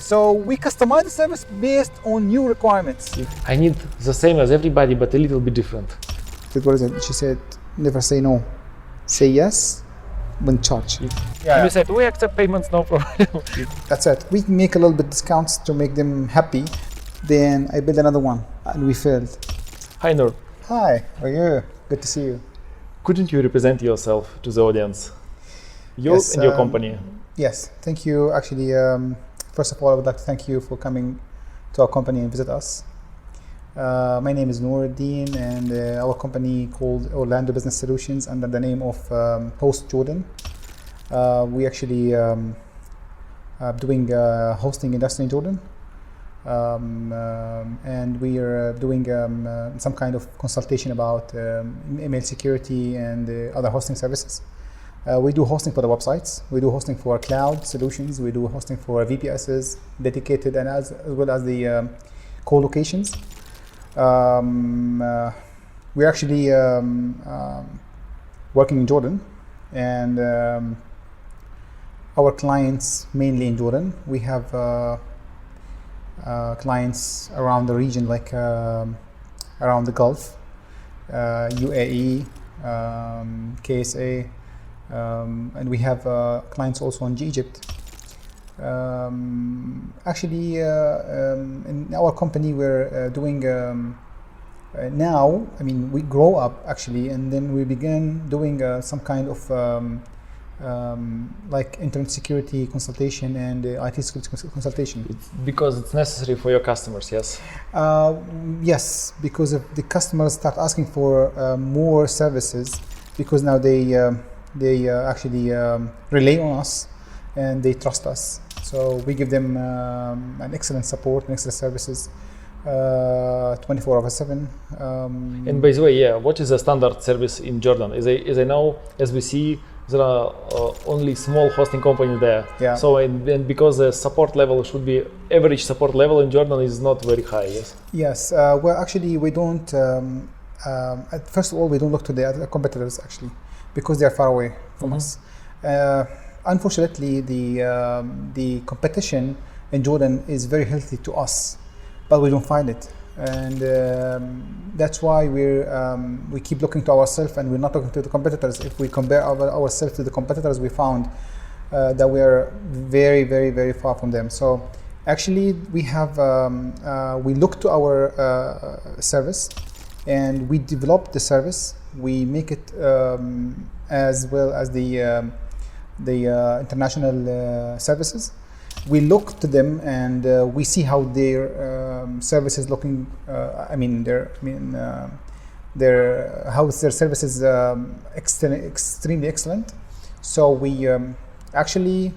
So we customize the service based on new requirements. I need the same as everybody, but a little bit different. What is it? She said, never say no. Say yes when charged. And you said, we accept payments, no problem. That's it. We make a little bit discounts to make them happy. Then I built another one and we failed. Hi, Nour. Hi, how are you? Good to see you. Couldn't you represent yourself to the audience? You and your company. Yes, thank you. Actually, first of all, I would like to thank you for coming to our company and visit us. My name is Nour, Eddin, and our company called Orlando Business Solutions under the name of Host Jordan. We actually doing hosting industry in Jordan. And we are doing some kind of consultation about email security and other hosting services. We do hosting for the websites. We do hosting for cloud solutions. We do hosting for VPSs, dedicated, and as well as the co-locations. We're actually working in Jordan, and our clients mainly in Jordan. We have clients around the region, like around the Gulf, UAE, KSA, and we have clients also in Egypt. Actually, in our company, we're doing now. I mean, we grow up actually, and then we began doing some kind of like internet security consultation and IT security consultation. Because it's necessary for your customers, yes? Yes, because if the customers start asking for more services, because now they actually rely on us and they trust us. So we give them an excellent support and excellent services 24/7. And by the way, yeah, what is the standard service in Jordan? As I know, as we see, there are only small hosting companies there. Yeah. So and because the support level should be average support level in Jordan is not very high, yes? Yes. Well, actually, we don't. First of all, we don't look to the other competitors actually, because they are far away from us. Unfortunately, the competition in Jordan is very healthy to us, but we don't find it, and that's why we keep looking to ourselves, and we're not looking to the competitors. If we compare ourselves to the competitors, we found that we are very, very, very far from them. So actually, we look to our service, and we develop the service. We make it as well as the international services. We look to them and we see how their service is looking. How their service is extremely excellent. So we actually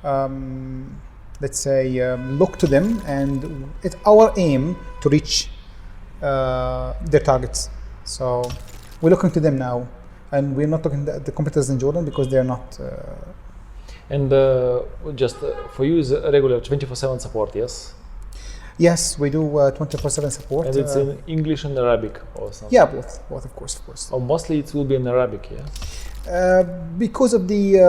let's say look to them, and it's our aim to reach their targets. So we're looking to them now, and we're not looking at the competitors in Jordan because they're not. And just for you is a regular 24/7 support, yes? Yes, we do 24/7 support. And it's in English and Arabic or something? Yeah, both of course. Oh, mostly it will be in Arabic, yeah? Because of the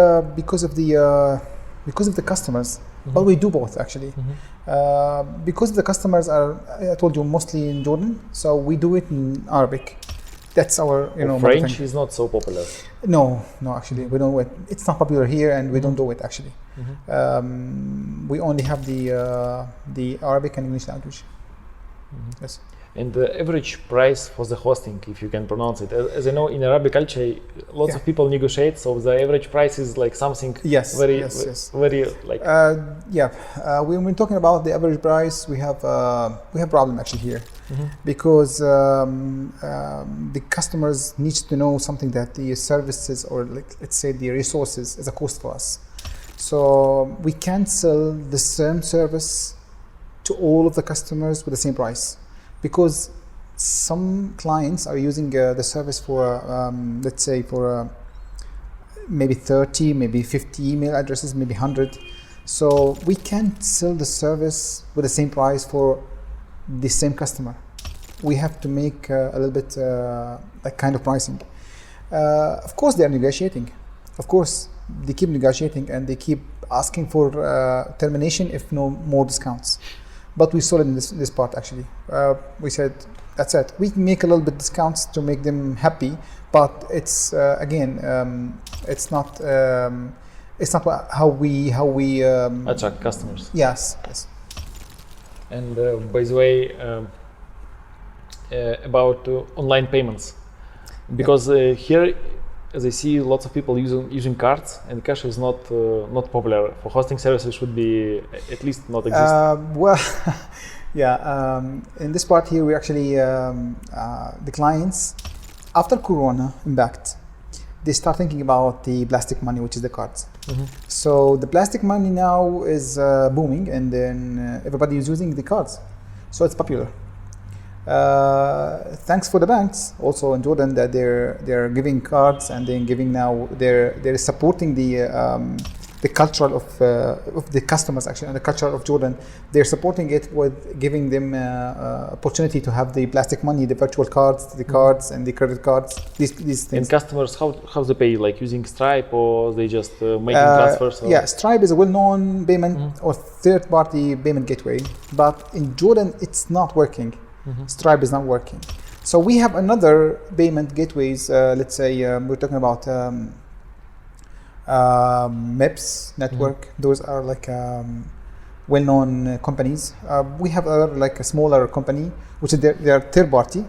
customers, but we do both actually. Because the customers are, I told you, mostly in Jordan, so we do it in Arabic. That's our, French is not so popular. No, actually, we don't do it. It's not popular here, and we don't do it actually. We only have the Arabic and English language. Yes. And the average price for the hosting, if you can pronounce it, as I know, in Arabic culture, lots of people negotiate, so the average price is like something very like. When we're talking about the average price, we have problem actually here, because the customers needs to know something, that the services, or let's say the resources, is a cost for us. So we can't sell the same service to all of the customers with the same price, because some clients are using the service for, let's say, for maybe 30, maybe 50 email addresses, maybe 100. So we can't sell the service with the same price for the same customer. We have to make a little bit like kind of pricing. Of course, they are negotiating. Of course, they keep negotiating, and they keep asking for termination if no more discounts. But we saw it in this part actually. We said, that's it. We can make a little bit discounts to make them happy, but it's again, it's not how we attract customers. Yes. And by the way, about online payments, because here, as I see, lots of people using cards, and cash is not popular for hosting services. Should be at least not exist. Well, yeah. In this part here, we actually the clients after Corona impact, they start thinking about the plastic money, which is the cards. So the plastic money now is booming, and then everybody is using the cards, so it's popular. Thanks for the banks also in Jordan that they're giving cards, and then giving now they're supporting the culture of the customers actually, and the culture of Jordan. They're supporting it with giving them opportunity to have the plastic money, the virtual cards, the cards and the credit cards, these things. And customers, how they pay, like using Stripe, or they just making transfers? Or? Yeah, Stripe is a well-known payment or third-party payment gateway, but in Jordan it's not working. Stripe is not working. So we have another payment gateways. Let's say we're talking about Meps network. Those are like well-known companies. We have like a smaller company, which is they are third party,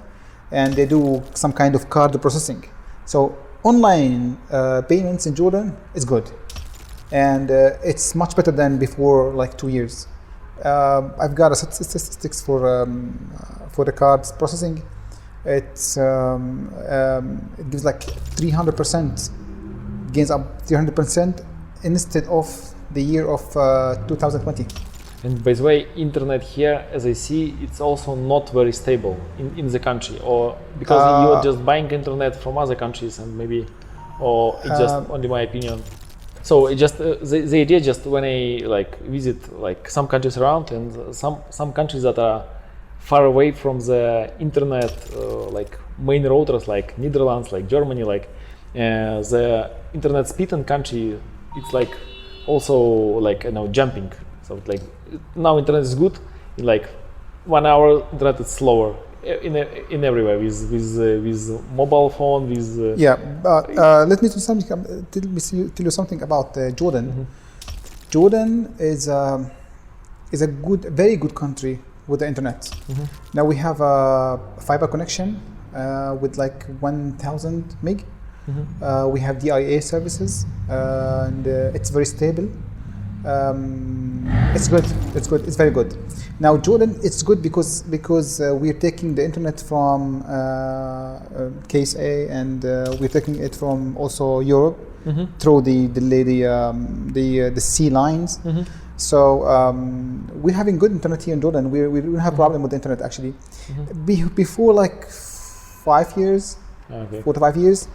and they do some kind of card processing. So online payments in Jordan is good, and it's much better than before, like 2 years. I've got statistics for the cards processing. It's it gives like 300%, gains up 300% instead of the year of 2020. And by the way, internet here, as I see, it's also not very stable in the country, or because you are just buying internet from other countries, and maybe, or it's just only my opinion. So it just the idea, just when I like visit like some countries around, and some countries that are far away from the internet, like main routers, like Netherlands, like Germany, like the internet speed in country, it's like also like jumping. So like now internet is good, in like 1 hour internet is slower in everywhere with mobile phone, with yeah. But let me tell you something about Jordan. Jordan is a very good country with the internet. Now we have a fiber connection with like 1,000 meg. We have DIA services, and it's very stable. It's good. It's very good. Now Jordan, it's good because we're taking the internet from case A, and we're taking it from also Europe through the sea lines. So we're having good internet here in Jordan. We don't have problem with the internet actually. Before like 5 years, 4 to 5 years.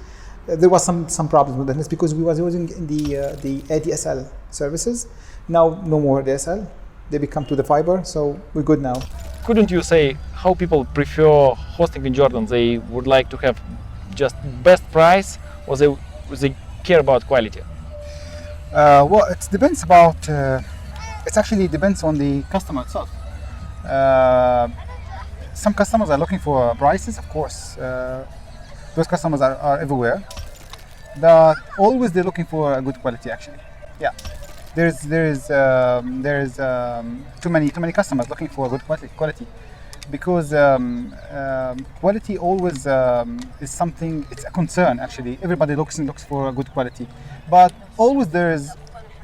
There was some problems with that because we was using the ADSL services. Now no more ADSL. They become to the fiber, so we're good now. Couldn't you say how people prefer hosting in Jordan? They would like to have just best price, or they care about quality? Well, it depends about. It actually depends on the customer itself. Some customers are looking for prices, of course. Those customers are everywhere, but always they're looking for a good quality. Actually, yeah. There is too many customers looking for a good quality, because quality always is something. It's a concern actually. Everybody looks for a good quality, but always there is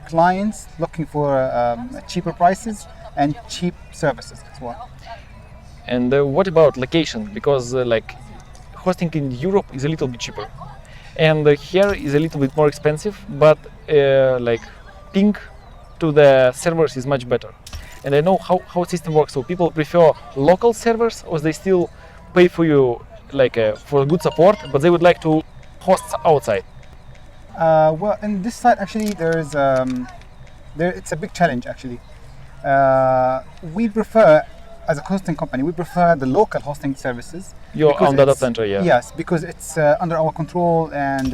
clients looking for cheaper prices and cheap services as well. And what about location? Because like hosting in Europe is a little bit cheaper, and here is a little bit more expensive, but like ping to the servers is much better. And I know how system works. So people prefer local servers, or they still pay for you like for good support, but they would like to host outside. Well, in this side actually it's a big challenge actually. We prefer, as a hosting company, we prefer the local hosting services. Your own data center, yeah. Yes, because it's under our control, and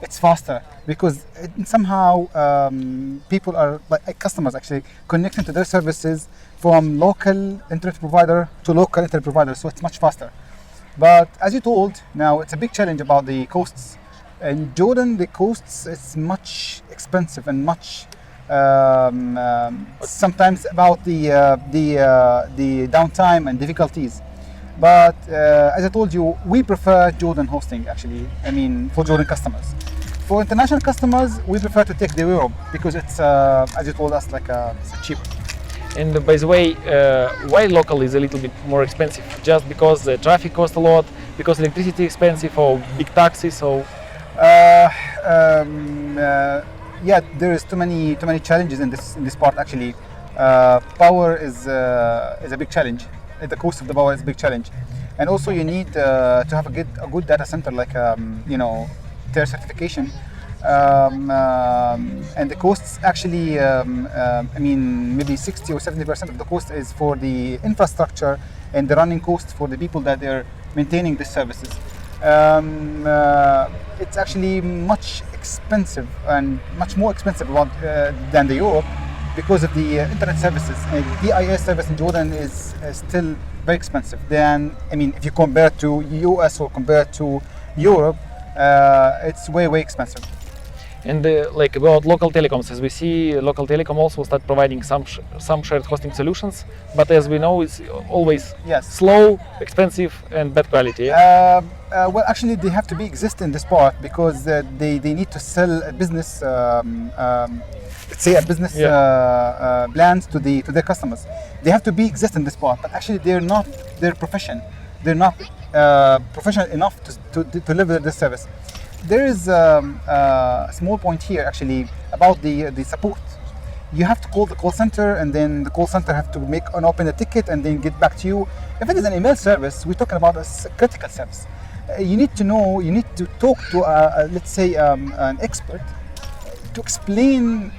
it's faster because somehow people are like customers actually connecting to their services from local internet provider to local internet provider, so it's much faster. But as you told, now it's a big challenge about the costs. In Jordan, the costs is much expensive and much sometimes about the downtime and difficulties. But as I told you, we prefer Jordan hosting actually. I mean, for Jordan customers. For international customers, we prefer to take the Europe because it's, as you told us, like it's cheaper. And by the way, why local is a little bit more expensive? Just because the traffic costs a lot, because electricity is expensive, or big taxes, or? Yeah, there is too many challenges in this part actually. Power is a big challenge. The cost of the power is a big challenge, and also you need to have a good data center like their certification. And the costs actually, I mean, maybe 60 or 70% of the cost is for the infrastructure and the running cost for the people that they're maintaining these services. It's actually much expensive and much more expensive than the Europe because of the internet services. And DIS service in Jordan is still very expensive. Then, I mean, if you compare to US or compare to Europe, it's way expensive. And like about local telecoms, as we see, local telecom also start providing some shared hosting solutions. But as we know, it's always slow, expensive, and bad quality. Well, actually, they have to be exist in this part because they need to sell a business, let's say a business plans to their customers. They have to be exist in this part, but actually they're not their profession. They're not professional enough to deliver this service. There is a small point here actually about the support. You have to call the call center, and then the call center have to open a ticket and then get back to you. If it is an email service, we're talking about a critical service. You need to talk to let's say an expert to explain,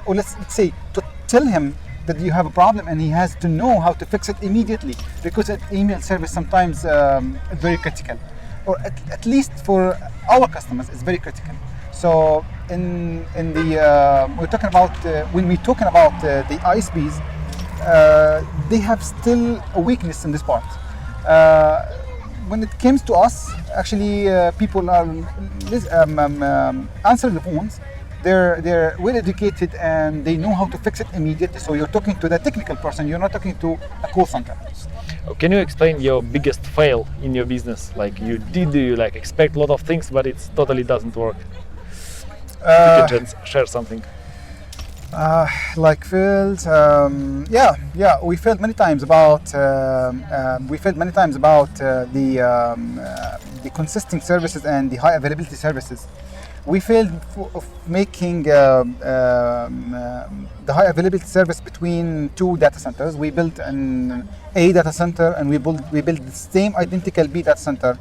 or let's say to tell him that you have a problem, and he has to know how to fix it immediately because an email service sometimes very critical, or at least for our customers it's very critical. So in the we're talking about when we're talking about the ISPs, they have still a weakness in this part. When it comes to us, actually people are answering the phones. They're well educated and they know how to fix it immediately. So you're talking to the technical person. You're not talking to a call center. Can you explain your biggest fail in your business? Like you expect a lot of things, but it totally doesn't work. You can just share something. Like failed, yeah. We failed many times about the consistent services and the high availability services. We failed of making the high availability service between two data centers. We built an A data center and we built the same identical B data center.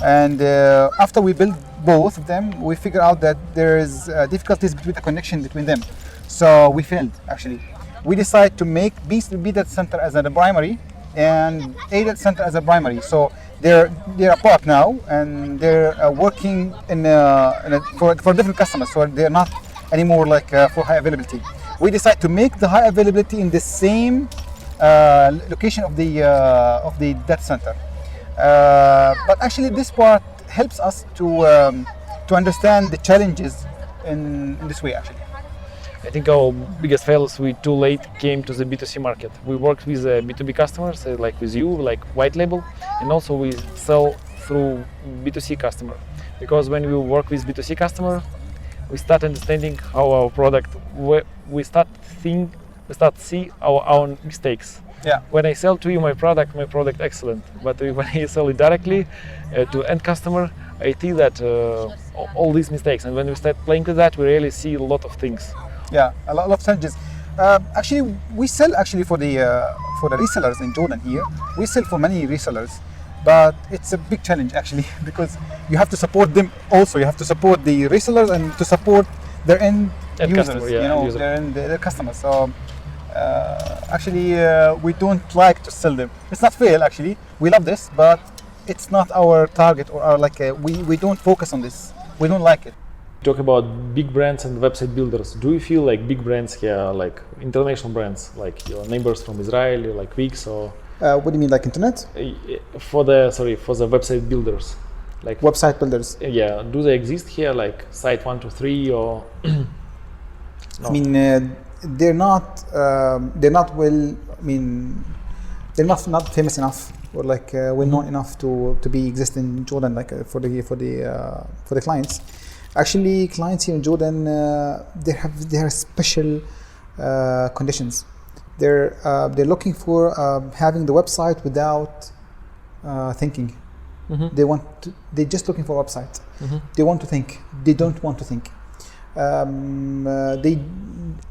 And after we built both of them, we figured out that there is difficulties between the connection between them. So we failed actually. We decided to make B data center as a primary and A data center as a primary. So they're apart now, and they're working for different customers. So they're not anymore like for high availability. We decided to make the high availability in the same location of the data center. But actually, this part helps us to understand the challenges in this way actually. I think our biggest fails, we too late came to the B2C market. We worked with B2B customers, like with you, like white label, and also we sell through B2C customer. Because when we work with B2C customer, we start understanding how our product, we start see our own mistakes. Yeah. When I sell to you my product excellent. But when I sell it directly to end customer, I see that all these mistakes. And when we start playing with that, we really see a lot of things. Yeah, a lot of challenges. Actually, we sell for the resellers in Jordan here. We sell for many resellers, but it's a big challenge actually because you have to support them also. You have to support the resellers and to support their end users, customer, their customers. So actually, we don't like to sell them. It's not fail actually. We love this, but it's not our target or our we don't focus on this. We don't like it. talk about big brands and website builders. Do you feel like big brands here, like international brands, like your neighbors from Israel, like Wix, or What do you mean, like internet? for the website builders, like Website builders. yeah, do they exist here, like Site 123 or? No. I mean, they're not well. I mean, they're not famous enough or like well known enough to be exist in Jordan, like for the clients. Actually, clients here in Jordan, they have special conditions. They're looking for having the website without thinking. They're just looking for a website. They want to think. They don't want to think. They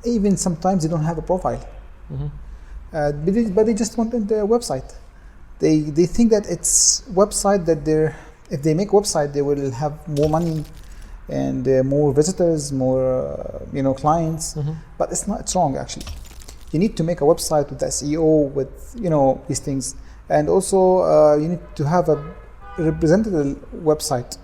even sometimes they don't have a profile. But they just want the website. They think that it's website that if they make website they will have more money and more visitors, more clients. But it's not. It's wrong actually. You need to make a website with SEO, with these things, and also you need to have a representative website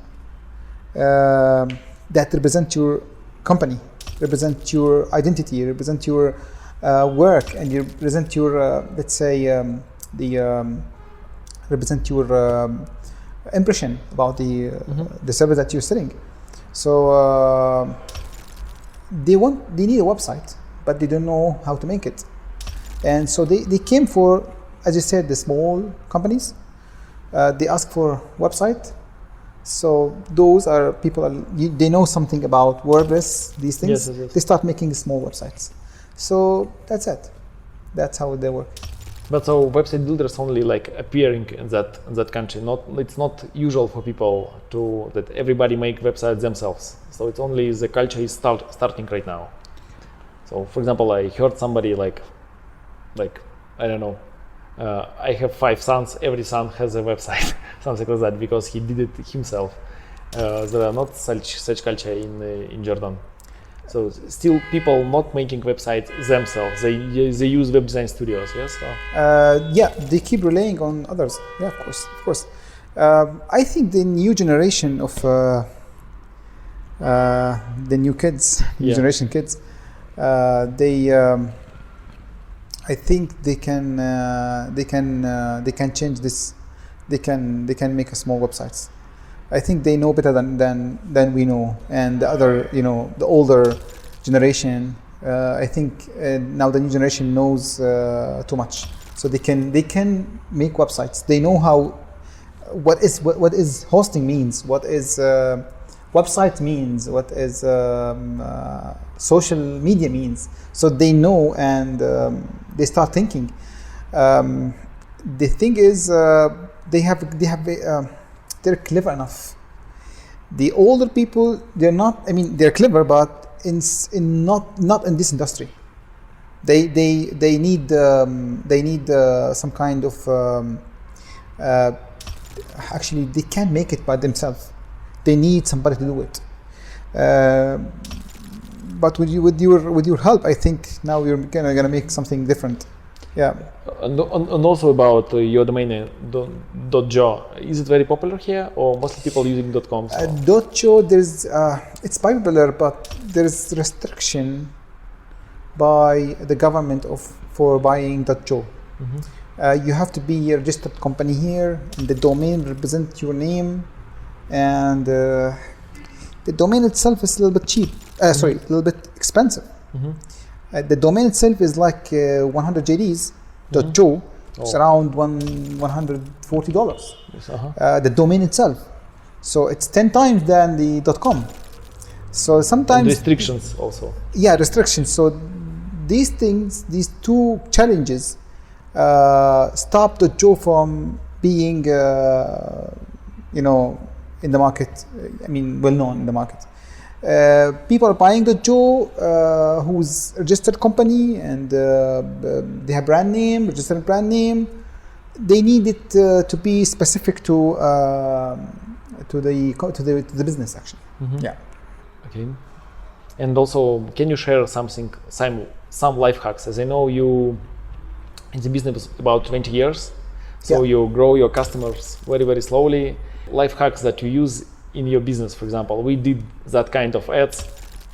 that represents your company, represent your identity, represent your work, and you represent your let's say represent your impression about the service that you're selling. So they need a website, but they don't know how to make it, and so they came for, as you said, the small companies. They ask for website. So those are people, they know something about WordPress, these things. Yes. They start making small websites. So that's it. That's how they work. But so website builders only like appearing in that country. It's not usual for people that everybody make websites themselves. So it's only the culture is starting right now. So for example, I heard somebody like I don't know. I have 5 sons. Every son has a website, something like that, because he did it himself. There are not such culture in Jordan. So still, people not making websites themselves. They use web design studios. Yes. So. Yeah, they keep relying on others. Yeah, of course. I think the new generation of the new kids, generation kids, I think they can change this. They can make a small websites. I think they know better than we know, and the other, the older generation. I think now the new generation knows too much, so they can make websites. They know what is hosting means, what is website means, what is social media means. So they know, and they start thinking. The thing is, they're clever enough. The older people, they're not. I mean, they're clever, but not in this industry. They need some kind of. Actually, they can't make it by themselves. They need somebody to do it. But with your help, I think now we're gonna make something different. Yeah. And also about your domain .jo, is it very popular here, or mostly people using .com? .jo, there's it's popular, but there's restriction by the government for buying .jo. You have to be a registered company here, and the domain represents your name, and the domain itself is a little bit cheap. A little bit expensive. The domain itself is like 100 JDs. .jo. It's around $140. Yes, the domain itself. So it's 10 times than the .com. So sometimes... And restrictions also. Yeah, restrictions. So these things, these two challenges stop .jo from being, in the market. I mean, well known in the market. People are buying .jo who's a registered company, and they have registered brand name. They need it to be specific to the business actually. Yeah. Okay. And also, can you share some life hacks? As I know, you in the business about 20 years, so you grow your customers very, very slowly. Life hacks that you use in your business, for example, we did that kind of ads,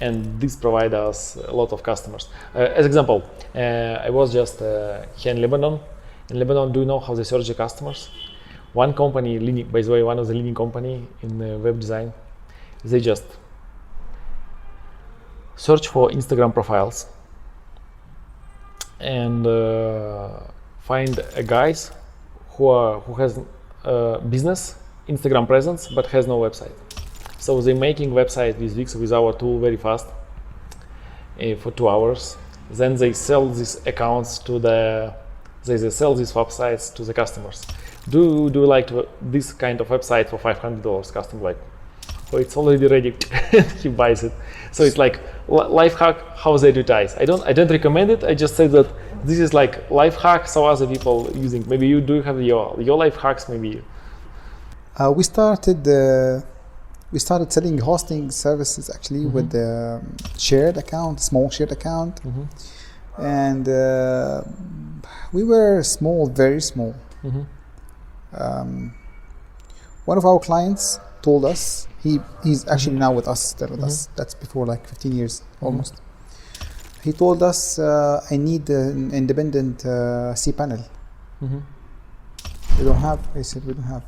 and this provide us a lot of customers. As example, I was just here in Lebanon. In Lebanon, do you know how they search the customers? One company, by the way, one of the leading company in web design, they just search for Instagram profiles and find guys who has business Instagram presence but has no website. So they're making website with Wix with our tool very fast for 2 hours. Then they sell these accounts to they sell these websites to the customers. Do you like this kind of website for $500? Customer like, oh, it's already ready. He buys it. So it's like Lifehack how they advertise. I don't recommend it. I just say that this is like Lifehack, so other people using. Maybe you do have your Lifehacks. Maybe we started selling hosting services actually with the shared account, small shared account, and we were small, very small. One of our clients told us, he's actually now with us, still with us. That's before like 15 years almost. He told us, I need an independent Cpanel. We don't have. I said, we don't have.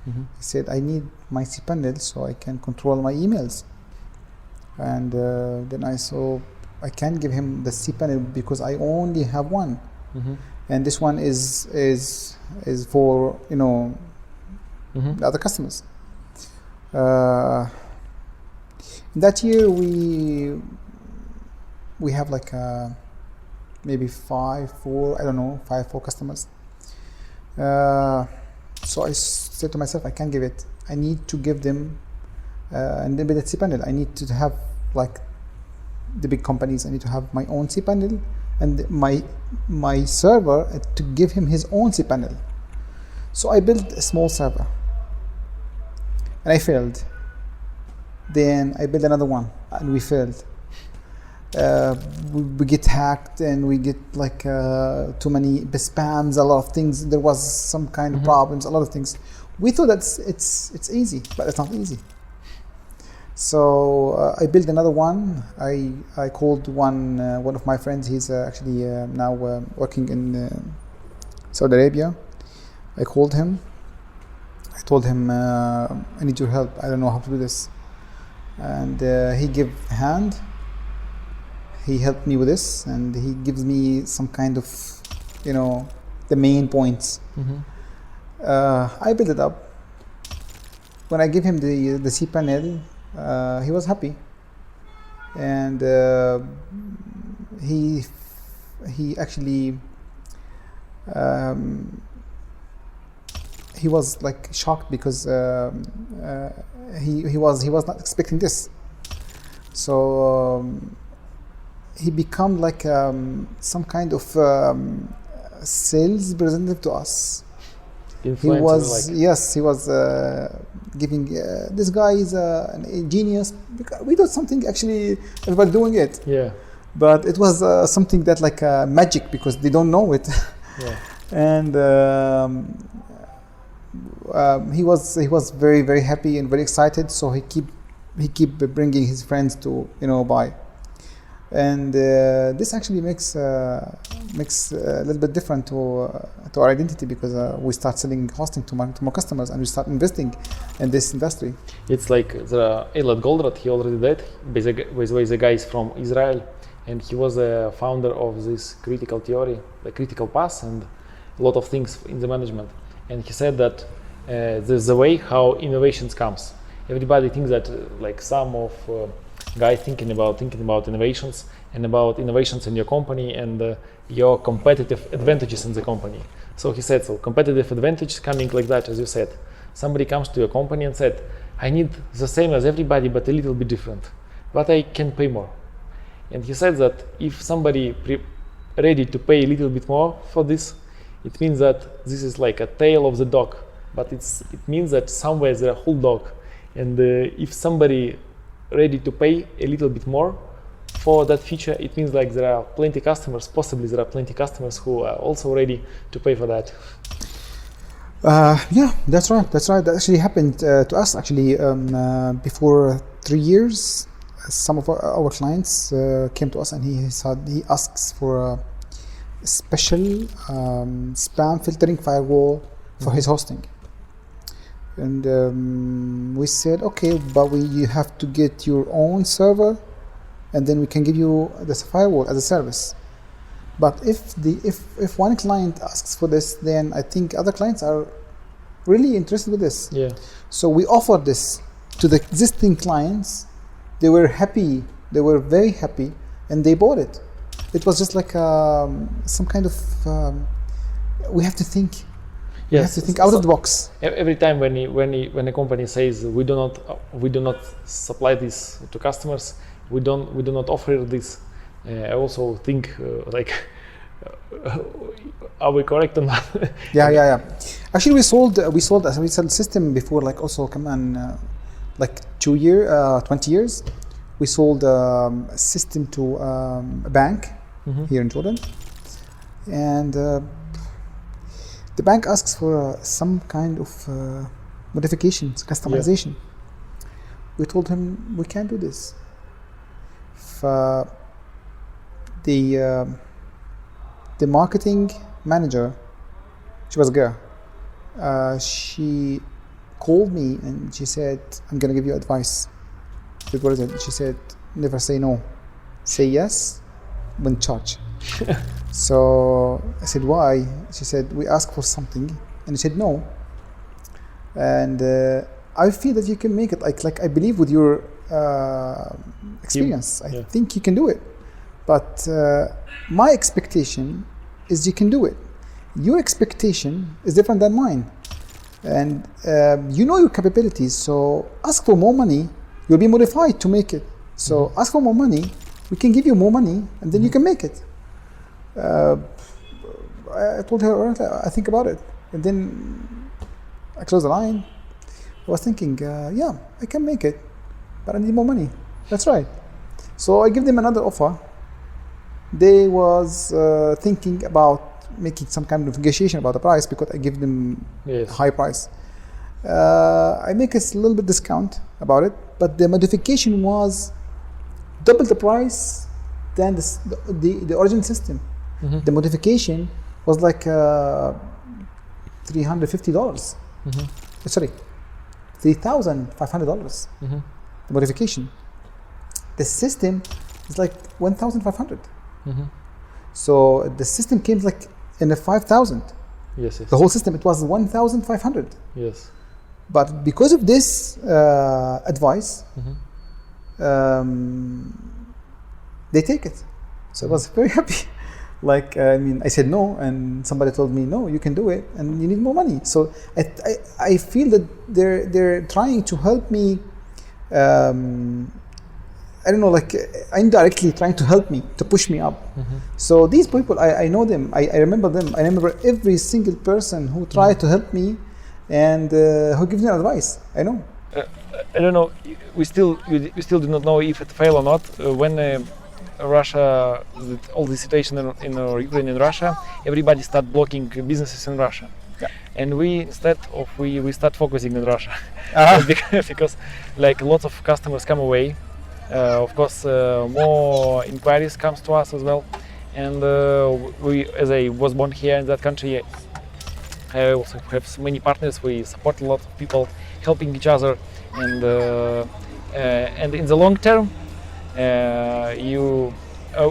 He said, I need my Cpanel so I can control my emails. And then I saw I can't give him the Cpanel because I only have one. And this one is for the other customers. That year we have like maybe 4 customers. So I said to myself, I can't give it. I need to give them an embedded Cpanel. I need to have like the big companies. I need to have my own Cpanel and my server to give him his own Cpanel. So I built a small server and I failed. Then I built another one and we failed. We get hacked and we get like too many spams, a lot of things. There was some kind of problems, a lot of things. We thought that it's easy, but it's not easy. So I built another one. I called one of my friends. He's actually now working in Saudi Arabia. I called him. I told him I need your help. I don't know how to do this, and he gave a hand. He helped me with this, and he gives me some kind of, the main points. I built it up. When I gave him the Cpanel, he was happy, and he actually he was like shocked because he was not expecting this. So he become like some kind of sales representative to us. Influencer, he was he was giving this guy is a genius. We thought something actually everybody doing it, but it was something that like magic because they don't know it. And he was very, very happy and very excited, so he keep bringing his friends to buy. And this actually makes a little bit different to our identity because we start selling hosting to more customers and we start investing in this industry. It's like the Elad Goldratt, he already did. By the way, the guy is from Israel, and he was a founder of this critical theory, the critical path, and a lot of things in the management. And he said that there's a way how innovations comes. Everybody thinks that like some of guys thinking about innovations and about innovations in your company and your competitive advantages in the company. So he said, so competitive advantage coming like that, as you said. Somebody comes to your company and said, I need the same as everybody, but a little bit different, but I can pay more. And he said that if somebody ready to pay a little bit more for this, it means that this is like a tail of the dog, but it means that somewhere there's a whole dog. And if somebody ready to pay a little bit more for that feature, it means like there are plenty customers, possibly there are plenty customers who are also ready to pay for that. Yeah, that's right. That's right. That actually happened to us. Actually, before 3 years, some of our clients came to us, and he asks for a special spam filtering firewall for his hosting. And we said, okay, but you have to get your own server, and then we can give you this firewall as a service. But if one client asks for this, then I think other clients are really interested with this. Yeah. So we offered this to the existing clients. They were happy. They were very happy, and they bought it. It was just like some kind of. We have to think. Yes. We have to think out of the box. Every time when a company says we do not supply this to customers, we do not offer this. I also think are we correct on that? Yeah. Actually, we sold a system before, like also like 20 years. We sold a system to a bank here in Jordan, and the bank asks for some kind of modifications, customization. Yeah. We told him we can't do this. The marketing manager, she was a girl. She called me and she said, "I'm gonna give you advice." I said, "What is it?" She said, "Never say no. Say yes when charged." So I said, "Why?" She said, "We asked for something," and I said no. And I feel that you can make it. Like I believe with your experience, I think you can do it. But my expectation is you can do it. Your expectation is different than mine, and you know your capabilities. So ask for more money. You'll be modified to make it. So ask for more money. We can give you more money, and then you can make it. I told her, I think about it, and then I closed the line. I was thinking, yeah, I can make it, but I need more money. That's right. So I give them another offer. They was thinking about making some kind of negotiation about the price because I give them a high price. I make a little bit discount about it, but the modification was double the price than the original system. The modification was like $350. Sorry, $3,500. The modification. The system is like 1,500. So the system came like in a 5,000. Yes. The whole system, it was 1,500. Yes. But because of this advice, they take it. So I was very happy. Like, I said no, and somebody told me, no, you can do it, and you need more money. So I feel that they're trying to help me, I don't know, like indirectly trying to help me, to push me up. So these people, I know them, I remember them. I remember every single person who tried to help me and who gives me advice. I know. I don't know, we still do not know if it failed or not. When Russia, all the situation in Ukraine and Russia, everybody start blocking businesses in Russia. Yeah. And we start focusing on Russia because like lots of customers come away. Of course, more inquiries comes to us as well. And we, as I was born here in that country, I also have many partners. We support a lot of people, helping each other, and in the long term, you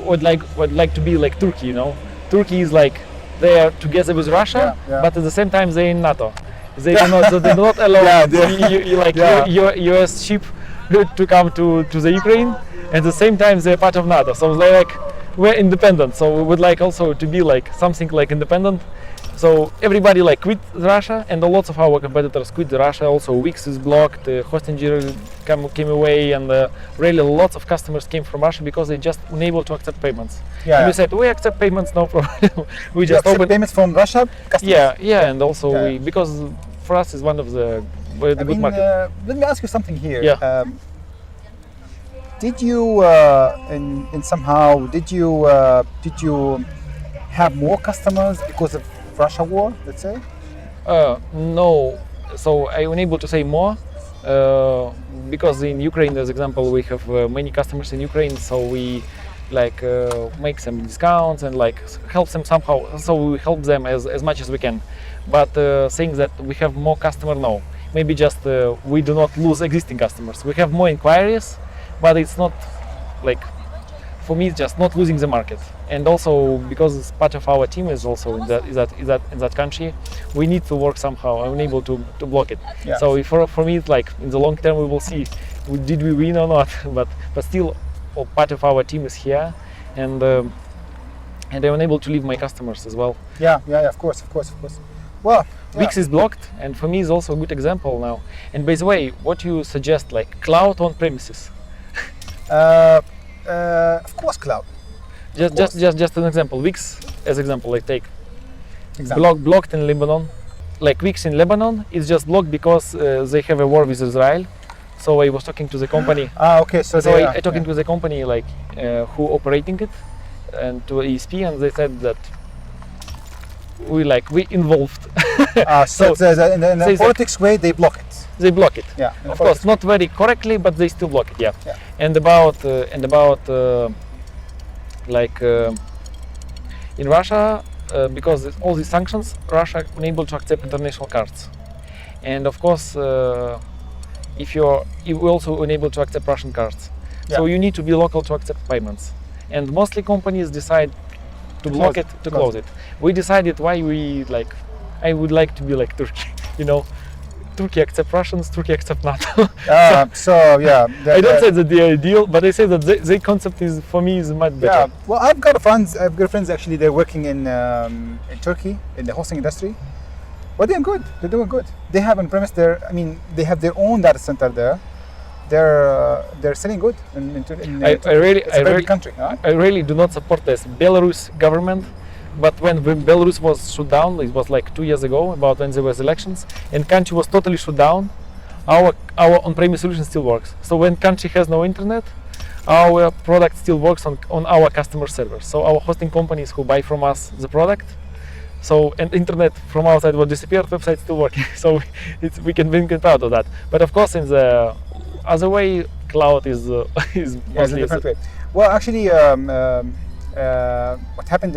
would like to be like Turkey. You know, Turkey is like they are together with Russia, but at the same time they in NATO. They do not allow US ship to come to the Ukraine. At the same time, they're part of NATO. So they're like we're independent. So we would like also to be like something like independent. So everybody like quit Russia, and a lot of our competitors quit Russia. Also, Wix is blocked, hosting came away, and really lots of customers came from Russia because they just unable to accept payments. And we said we accept payments, no problem. We just accept payments from Russia. Customers. And also because for us is one of the good market. Let me ask you something here. Yeah. Did you did you have more customers because of Russia war, let's say? No, so I'm unable to say more because in Ukraine, as example, we have many customers in Ukraine, so we like make some discounts and like help them somehow. So we help them as much as we can. But saying that we have more customer, no. Maybe just we do not lose existing customers. We have more inquiries, but it's not like, for me, it's just not losing the market. And also because part of our team is also in that country, we need to work somehow. I'm unable to block it. Yeah. So if for me, it's like in the long term, we will see did we win or not. but still, part of our team is here, and I'm unable to leave my customers as well. Yeah, of course. Well, Wix is blocked, and for me is also a good example now. And by the way, what you suggest, like cloud on premises? Of course, cloud. Just an example. Wix as example, like take Example. blocked in Lebanon. Like Wix in Lebanon is just blocked because they have a war with Israel. So I was talking to the company. Okay. So I talking to the company like who operating it, and to ESP, and they said that we involved. So in the politics way, they block it. They block it. Yeah. Of course, not very correctly, but they still block it. Yeah. Yeah. And about in Russia, because all these sanctions, Russia unable to accept international cards, and of course, if you also unable to accept Russian cards, so you need to be local to accept payments, and mostly companies decide to block it, to close it. We decided why we like. I would like to be like Turkey, Turkey accept Russians, Turkey accept NATO. So yeah, I don't say that they are ideal, but I say that the concept is for me is much better. Yeah, well, I've got friends actually. They're working in Turkey in the hosting industry. But they're good. They're doing good. They have on premise there. I mean, they have their own data center there. They're selling good in it's a very big country. Huh? I really do not support this Belarus government. But when Belarus was shut down, it was like 2 years ago, about when there was elections, and country was totally shut down, our on-premise solution still works. So when country has no internet, our product still works on our customer servers. So our hosting companies who buy from us the product, and internet from our side will disappear, website still working. So we can be proud of that. But of course, in the other way, cloud is mostly a different way. Well, actually. What happened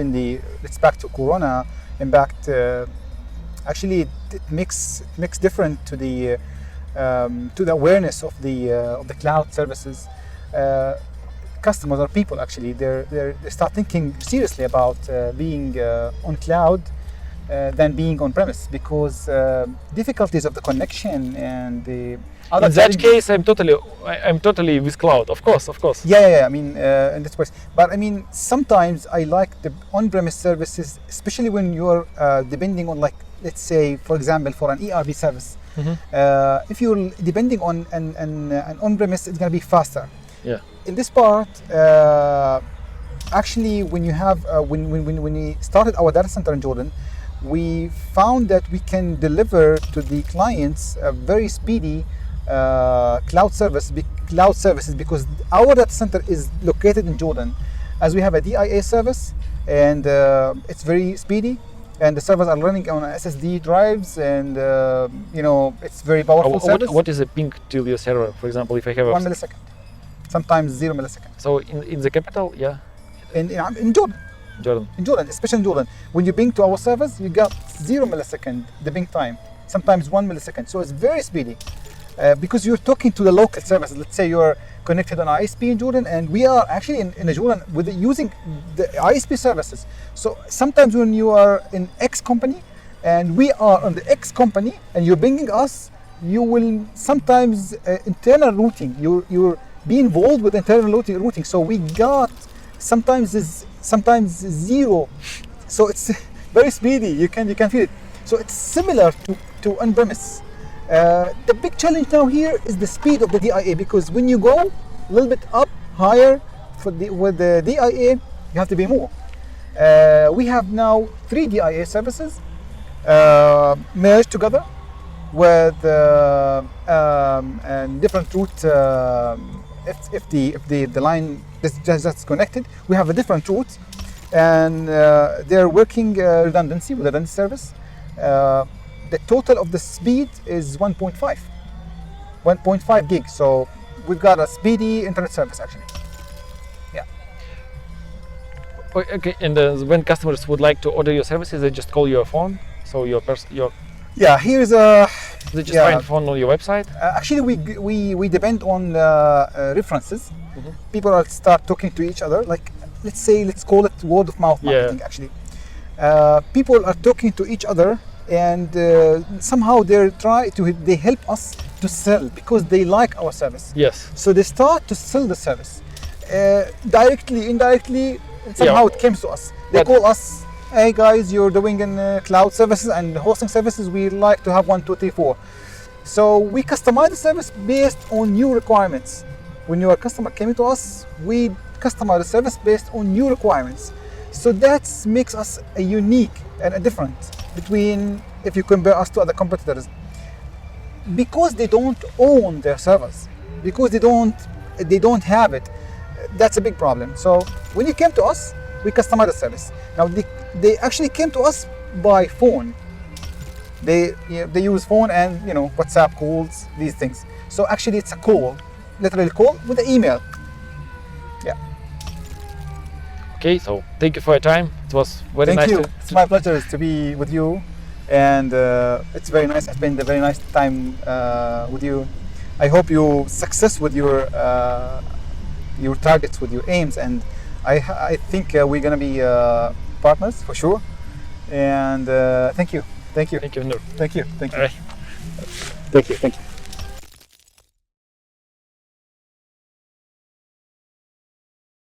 it's back to Corona impact. Actually, it makes different to the awareness of the cloud services. Customers or people actually they start thinking seriously about being on cloud than being on premise, because difficulties of the connection and the in that case, I'm totally with cloud, of course. Yeah. I mean, in this way. But I mean, sometimes I like the on-premise services, especially when you're depending on, like, let's say, for example, for an ERP service. Mm-hmm. If you're depending on an on-premise, it's going to be faster. Yeah. In this part, actually, when you have when we started our data center in Jordan, we found that we can deliver to the clients a very speedy cloud services, because our data center is located in Jordan, as we have a DIA service, and it's very speedy, and the servers are running on SSD drives, and it's very powerful service. What is a ping to your server, for example, if I have 1 millisecond, sometimes 0 millisecond. So in the capital, yeah, in Jordan. In Jordan, especially in Jordan, when you ping to our servers, you got 0 millisecond the ping time, sometimes 1 millisecond. So it's very speedy, because you're talking to the local services. Let's say you're connected on ISP in Jordan, and we are actually in Jordan using the ISP services. So sometimes when you are in X company and we are on the X company and you're pinging us, you will sometimes internal routing. You're be involved with internal routing. So we got sometimes 0. So it's very speedy. You can feel it. So it's similar to on-premise. The big challenge now here is the speed of the DIA, because when you go a little bit up higher with the DIA, you have to be more. We have now 3 DIA services merged together with and different route. If the line is just connected, we have a different route, and they're working with redundancy service. the total of the speed is 1.5 gig. So we've got a speedy internet service actually. Yeah. Okay, and when customers would like to order your services, they just call your phone. So your yeah, here's a. They just find phone on your website. Actually, we depend on references. People will start talking to each other. Like let's call it word of mouth marketing. Actually, people are talking to each other, and somehow they help us to sell because they like our service. Yes. So they start to sell the service directly, indirectly. Somehow it came to us. They call us. Hey guys, you're doing in cloud services and hosting services. We like to have 1, 2, 3, 4. So we customize the service based on new requirements. When your customer came to us, we customize the service based on new requirements. So that makes us a unique and a different between if you compare us to other competitors. Because they don't own their servers, because they don't have it. That's a big problem. So when you came to us, we customize the service. Now they actually came to us by phone. They use phone and WhatsApp calls, these things. So actually it's a call, literally call with an email. Yeah. Okay, so thank you for your time. It was very nice. Thank you. It's my pleasure to be with you, and it's very nice. I spent a very nice time with you. I hope you success with your targets, with your aims, and I think we're gonna be partners for sure. And thank you. Thank you, Nour. Thank you. All right. Thank you.